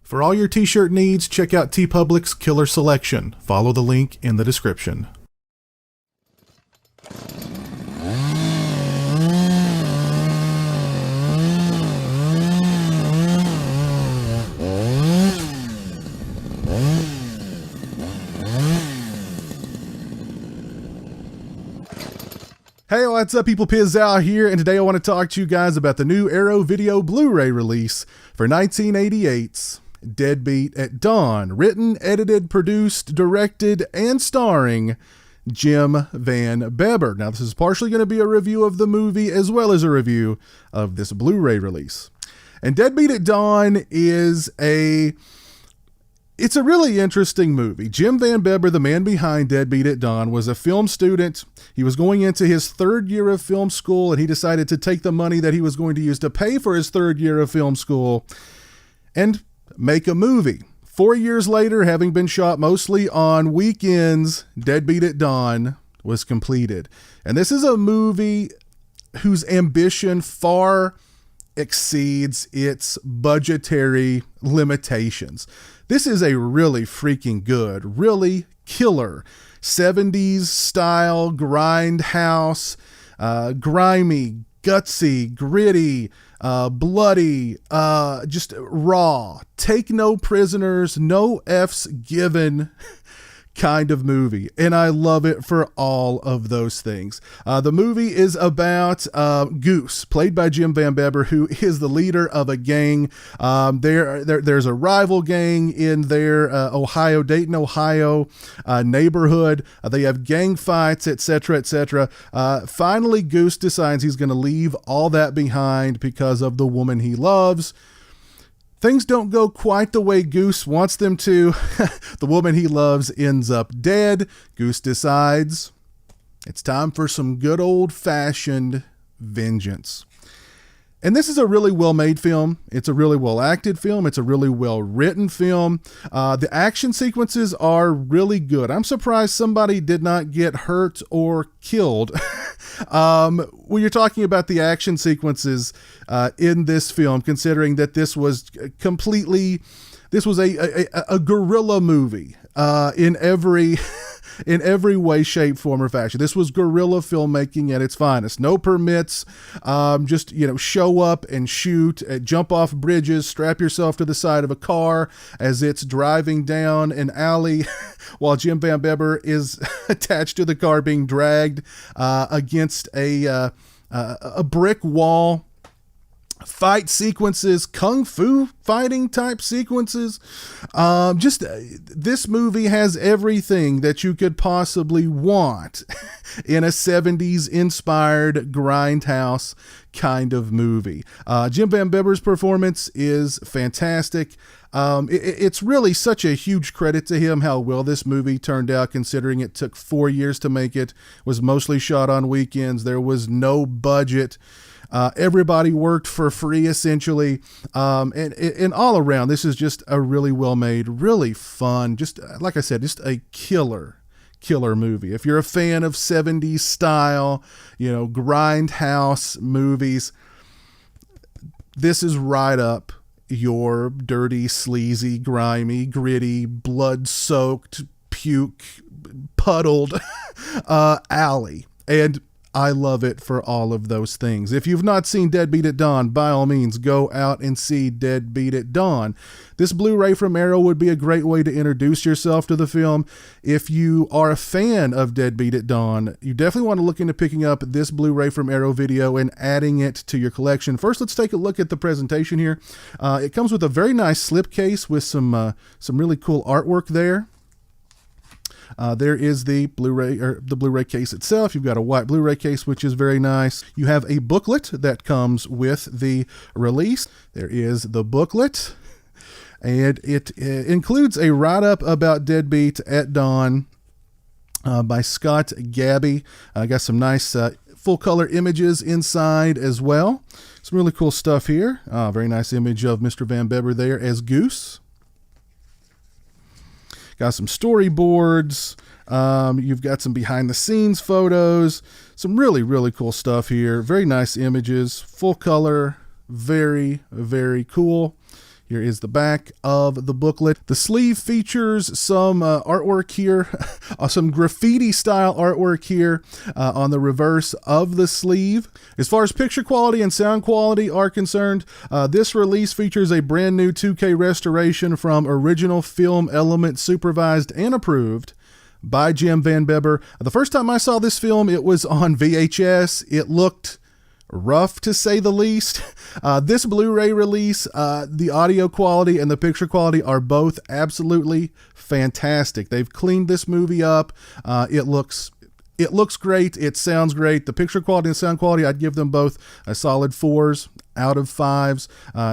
For all your t-shirt needs, check out TeePublic's Killer Selection. Follow the link in the description. Hey, what's up, people? Pizzal here, and today I want to talk to you guys about the new Arrow Video Blu-ray release for 1988's Deadbeat at Dawn, written, edited, produced, directed, and starring Jim Van Bebber. Now, this is partially going to be a review of the movie as well as a review of this Blu-ray release. And Deadbeat at Dawn it's a really interesting movie. Jim Van Bebber, the man behind Deadbeat at Dawn, was a film student. He was going into his third year of film school, and he decided to take the money that he was going to use to pay for his third year of film school and make a movie. 4 years later, having been shot mostly on weekends, Deadbeat at Dawn was completed. And this is a movie whose ambition far exceeds its budgetary limitations. This is a really freaking good, really killer 70s style grindhouse, grimy, gutsy, gritty, bloody, just raw, take no prisoners, no F's given kind of movie, and I love it for all of those things. The movie is about Goose, played by Jim Van Bebber, who is the leader of a gang. There's a rival gang in their Dayton, Ohio neighborhood. They have gang fights, etc., etc. Finally, Goose decides he's going to leave all that behind because of the woman he loves. Things don't go quite the way Goose wants them to. The woman he loves ends up dead. Goose decides it's time for some good old-fashioned vengeance. And this is a really well-made film. It's a really well-acted film. It's a really well-written film. The action sequences are really good. I'm surprised somebody did not get hurt or killed. When you're talking about the action sequences in this film, considering that this was a guerrilla movie in every way, shape, form, or fashion. This was guerrilla filmmaking at its finest. No permits, just show up and shoot, jump off bridges, strap yourself to the side of a car as it's driving down an alley while Jim Van Bebber is attached to the car being dragged against a brick wall. Fight sequences, kung fu fighting type sequences. This movie has everything that you could possibly want in a 70s inspired grindhouse kind of movie. Jim Van Bebber's performance is fantastic. It's really such a huge credit to him how well this movie turned out, considering it took 4 years to make it, was mostly shot on weekends. There was no budget. Everybody worked for free, essentially. And all around, this is just a really well-made, really fun, just like I said, just a killer movie. If you're a fan of 70s style, grindhouse movies, this is right up your dirty, sleazy, grimy, gritty, blood-soaked, puke, puddled alley. And I love it for all of those things. If you've not seen Deadbeat at Dawn, by all means, go out and see Deadbeat at Dawn. This Blu-ray from Arrow would be a great way to introduce yourself to the film. If you are a fan of Deadbeat at Dawn, you definitely want to look into picking up this Blu-ray from Arrow Video and adding it to your collection. First, let's take a look at the presentation here. It comes with a very nice slipcase with some really cool artwork there. There is the Blu-ray case itself. You've got a white Blu-ray case, which is very nice. You have a booklet that comes with the release. There is the booklet, and it includes a write-up about Deadbeat at Dawn by Scott Gabby. Got some nice full-color images inside as well. Some really cool stuff here. Very nice image of Mr. Van Bebber there as Goose. Got some storyboards. You've got some behind the scenes photos, some really, really cool stuff here. Very nice images, full color, very, very cool. Here is the back of the booklet. The sleeve features some artwork here, some graffiti style artwork here on the reverse of the sleeve. As far as picture quality and sound quality are concerned, this release features a brand new 2K restoration from original film element supervised and approved by Jim Van Bebber. The first time I saw this film, it was on VHS. It looked rough, to say the least. This Blu-ray release, the audio quality and the picture quality are both absolutely fantastic. They've cleaned this movie up. It looks great. It sounds great. The picture quality and sound quality, I'd give them both a solid 4s out of 5s.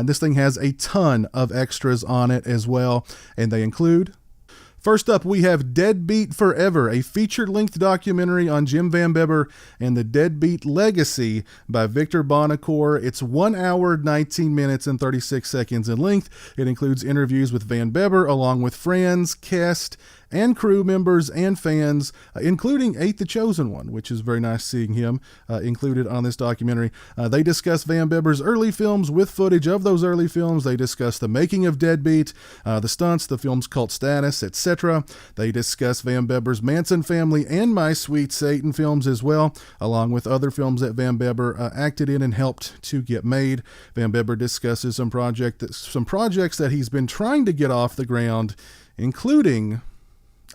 This thing has a ton of extras on it as well, and they include... First up, we have Deadbeat Forever, a feature-length documentary on Jim Van Bebber and the Deadbeat legacy by Victor Bonacore. It's 1 hour, 19 minutes, and 36 seconds in length. It includes interviews with Van Bebber, along with friends, cast, and crew members and fans, including 8 the Chosen One, which is very nice seeing him included on this documentary. They discuss Van Bebber's early films with footage of those early films. They discuss the making of Deadbeat, the stunts, the film's cult status, etc. They discuss Van Bebber's Manson Family and My Sweet Satan films as well, along with other films that Van Bebber acted in and helped to get made. Van Bebber discusses some projects that he's been trying to get off the ground, including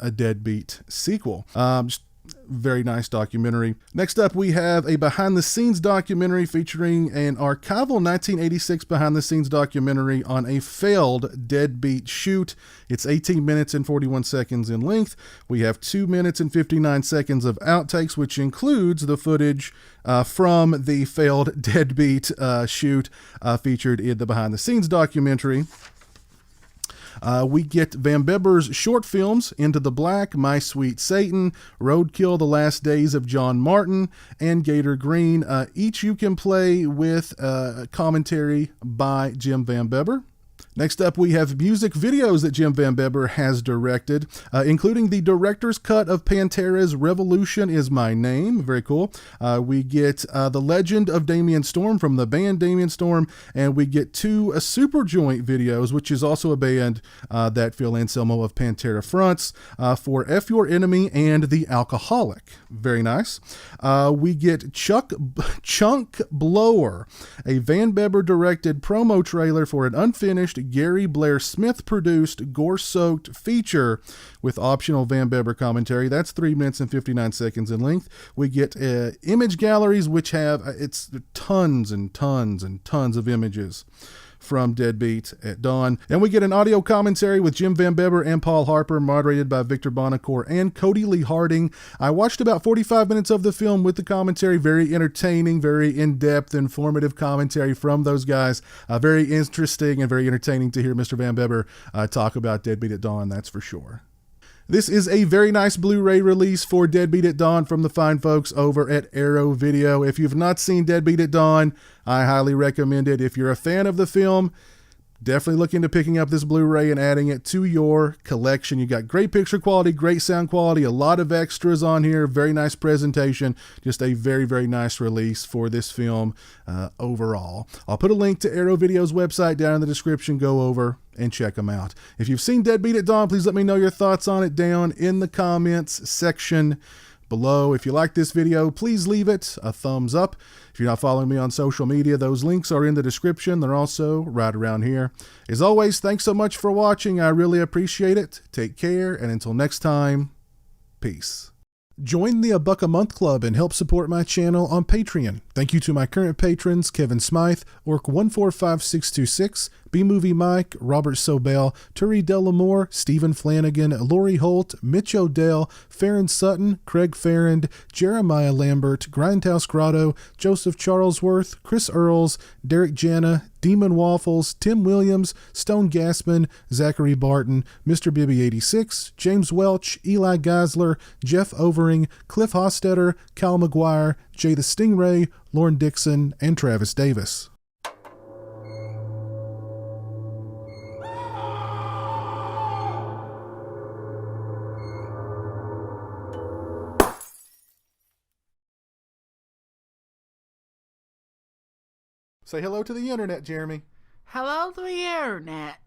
a Deadbeat sequel. Just very nice documentary. Next up, we have a behind-the-scenes documentary featuring an archival 1986 behind-the-scenes documentary on a failed Deadbeat shoot. It's 18 minutes and 41 seconds in length. We have 2 minutes and 59 seconds of outtakes, which includes the footage from the failed Deadbeat shoot featured in the behind-the-scenes documentary. We get Van Bebber's short films, Into the Black, My Sweet Satan, Roadkill, The Last Days of John Martin, and Gator Green. Each you can play with commentary by Jim Van Bebber. Next up, we have music videos that Jim Van Bebber has directed, including the director's cut of Pantera's Revolution Is My Name. Very cool. We get The Legend of Damien Storm from the band Damien Storm, and we get 2 Superjoint videos, which is also a band that Phil Anselmo of Pantera fronts, for F Your Enemy and The Alcoholic. Very nice. We get Chunk Blower, a Van Bebber directed promo trailer for an unfinished Gary Blair Smith produced gore-soaked feature with optional Van Bebber commentary. That's 3 minutes and 59 seconds in length. We get image galleries, which have it's tons and tons and tons of images from Deadbeat at Dawn. And we get an audio commentary with Jim Van Bebber and Paul Harper, moderated by Victor Bonacore and Cody Lee Harding. I watched about 45 minutes of the film with the commentary. Very entertaining, very in-depth, informative commentary from those guys. Very interesting and very entertaining to hear Mr. Van Bebber talk about Deadbeat at Dawn, that's for sure. This is a very nice Blu-ray release for Deadbeat at Dawn from the fine folks over at Arrow Video. If you've not seen Deadbeat at Dawn, I highly recommend it. If you're a fan of the film, definitely look into picking up this Blu-ray and adding it to your collection. You got great picture quality, great sound quality, a lot of extras on here, very nice presentation, just a very, very nice release for this film overall. I'll put a link to Arrow Video's website down in the description. Go over and check them out. If you've seen Deadbeat at Dawn, please let me know your thoughts on it down in the comments section below. If you like this video, please leave it a thumbs up. If you're not following me on social media, those links are in the description. They're also right around here. As always, thanks so much for watching. I really appreciate it. Take care, and until next time, peace. Join the A Buck a Month Club and help support my channel on Patreon. Thank you to my current patrons, Kevin Smythe, Orc145626, B-Movie Mike, Robert Sobel, Turi Delamore, Stephen Flanagan, Lori Holt, Mitch Odell, Farron Sutton, Craig Farrand, Jeremiah Lambert, Grindhouse Grotto, Joseph Charlesworth, Chris Earls, Derek Jana, Demon Waffles, Tim Williams, Stone Gassman, Zachary Barton, Mr. Bibby 86, James Welch, Eli Geisler, Jeff Overing, Cliff Hostetter, Cal McGuire, Jay the Stingray, Lauren Dixon, and Travis Davis. Say hello to the internet, Jeremy. Hello to the internet.